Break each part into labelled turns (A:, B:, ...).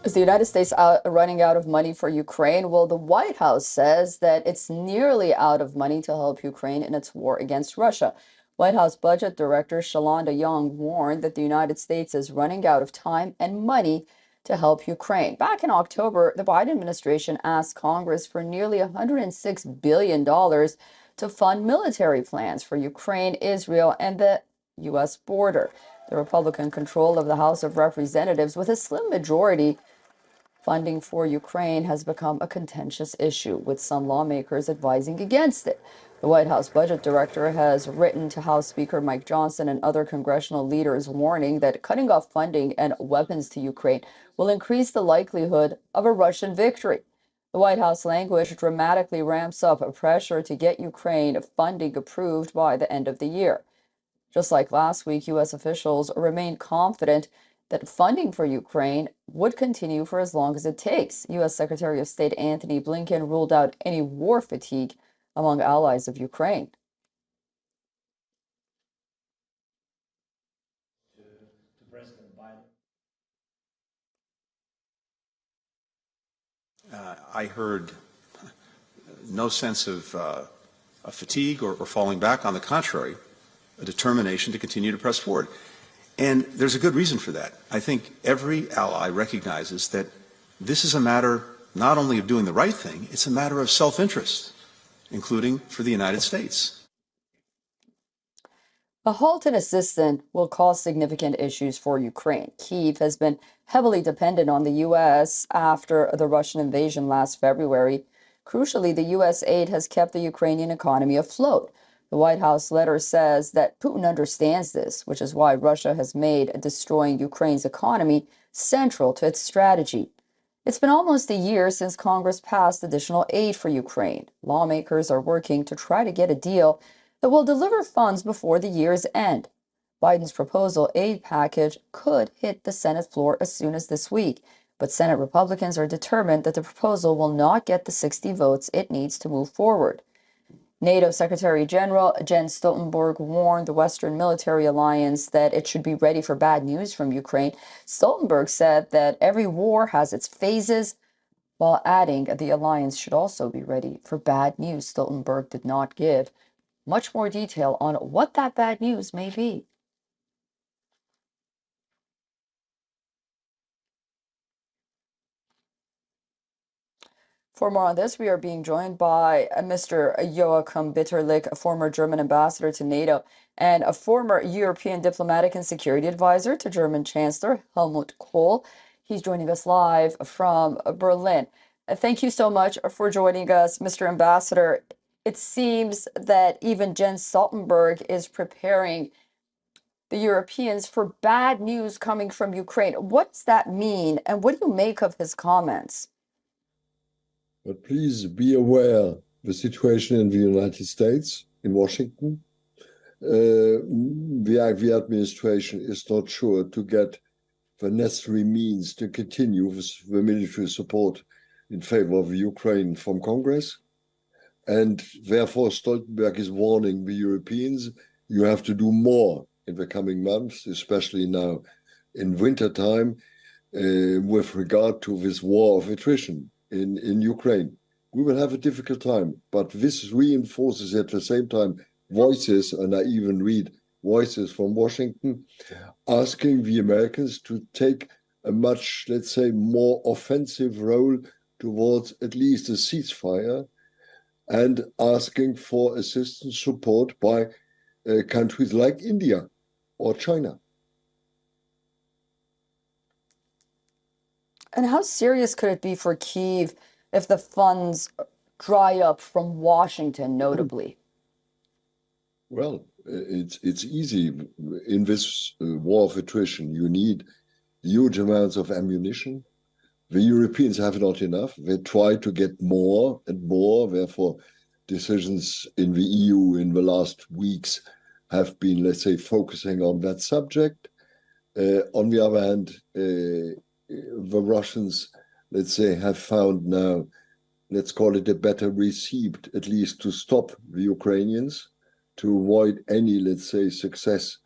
A: Is the United States running out of money for Ukraine? Well, the White House says that it's nearly out of money to help Ukraine in its war against Russia. White House Budget Director Shalanda Young warned that the United States is running out of time and money to help Ukraine. Back in October, the Biden administration asked Congress for nearly $106 billion to fund military plans for Ukraine, Israel, and the U.S. border. The Republican control of the House of Representatives, with a slim majority, funding for Ukraine has become a contentious issue, with some lawmakers advising against it. The White House budget director has written to House Speaker Mike Johnson and other congressional leaders, warning that cutting off funding and weapons to Ukraine will increase the likelihood of a Russian victory. The White House language dramatically ramps up pressure to get Ukraine funding approved by the end of the year. Just like last week, U.S. officials remain confident that funding for Ukraine would continue for as long as it takes. U.S. Secretary of State Antony Blinken ruled out any war fatigue among allies of Ukraine.
B: To President Biden.
C: I heard no sense of fatigue or falling back. On the contrary, a determination to continue to press forward. And there's a good reason for that. I think every ally recognizes that this is a matter not only of doing the right thing, it's a matter of self-interest, including for the United States.
A: A halt in assistance will cause significant issues for Ukraine. Kyiv has been heavily dependent on the U.S. after the Russian invasion last February. Crucially, the U.S. aid has kept the Ukrainian economy afloat. The White House letter says that Putin understands this, which is why Russia has made destroying Ukraine's economy central to its strategy. It's been almost a year since Congress passed additional aid for Ukraine. Lawmakers are working to try to get a deal that will deliver funds before the year's end. Biden's proposal aid package could hit the Senate floor as soon as this week, but Senate Republicans are determined that the proposal will not get the 60 votes it needs to move forward. NATO Secretary General Jens Stoltenberg warned the Western military alliance that it should be ready for bad news from Ukraine. Stoltenberg said that every war has its phases, while adding the alliance should also be ready for bad news. Stoltenberg did not give much more detail on what that bad news may be. For more on this, we are being joined by Mr. Joachim Bitterlich, a former German ambassador to NATO and a former European diplomatic and security advisor to German Chancellor Helmut Kohl. He's joining us live from Berlin. Thank you so much for joining us, Mr. Ambassador. It seems that even Jens Stoltenberg is preparing the Europeans for bad news coming from Ukraine. What does that mean, and what do you make of his comments?
D: But please be aware the situation in the United States, in Washington. The administration is not sure to get the necessary means to continue with the military support in favor of Ukraine from Congress. And therefore, Stoltenberg is warning the Europeans, you have to do more in the coming months, especially now in wintertime, with regard to this war of attrition in Ukraine. We will have a difficult time, but this reinforces at the same time voices, and I even read voices from Washington, asking the Americans to take a much, let's say, more offensive role towards at least a ceasefire, and asking for assistance support by countries like India or China.
A: And how serious could it be for Kyiv if the funds dry up from Washington, notably?
D: Well, it's easy. In this war of attrition, you need huge amounts of ammunition. The Europeans have not enough. They try to get more and more. Therefore, decisions in the EU in the last weeks have been, let's say, focusing on that subject. On the other hand, the Russians, let's say, have found now, let's call it a better receipt, at least to stop the Ukrainians, to avoid any, let's say, success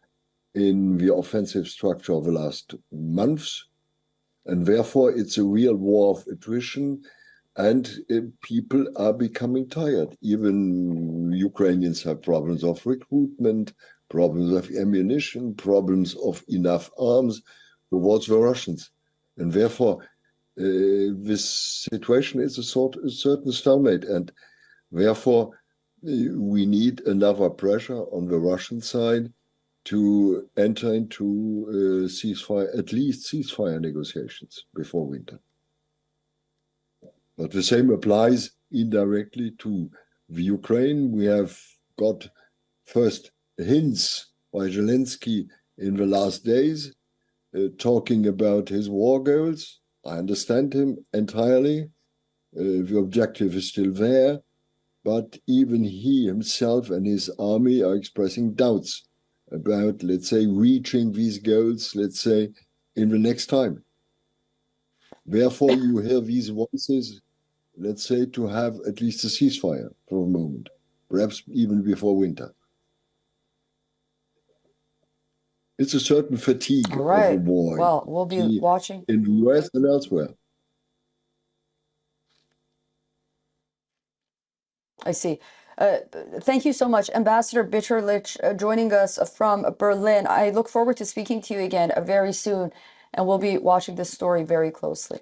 D: in the offensive structure of the last months. And therefore, it's a real war of attrition, and people are becoming tired. Even Ukrainians have problems of recruitment, problems of ammunition, problems of enough arms towards the Russians. And therefore, this situation is a certain stalemate, and therefore we need another pressure on the Russian side to enter into ceasefire, at least ceasefire negotiations before winter. But the same applies indirectly to the Ukraine. We have got first hints by Zelensky in the last days, talking about his war goals. I understand him entirely. The objective is still there, but even he himself and his army are expressing doubts about, let's say, reaching these goals, let's say, in the next time. Therefore, you hear these voices, let's say, to have at least a ceasefire for a moment, perhaps even before winter. It's a certain fatigue
A: All right.
D: of the war.
A: Well, we'll be watching.
D: In the US and elsewhere.
A: I see. Thank you so much, Ambassador Bitterlich, joining us from Berlin. I look forward to speaking to you again very soon, and we'll be watching this story very closely.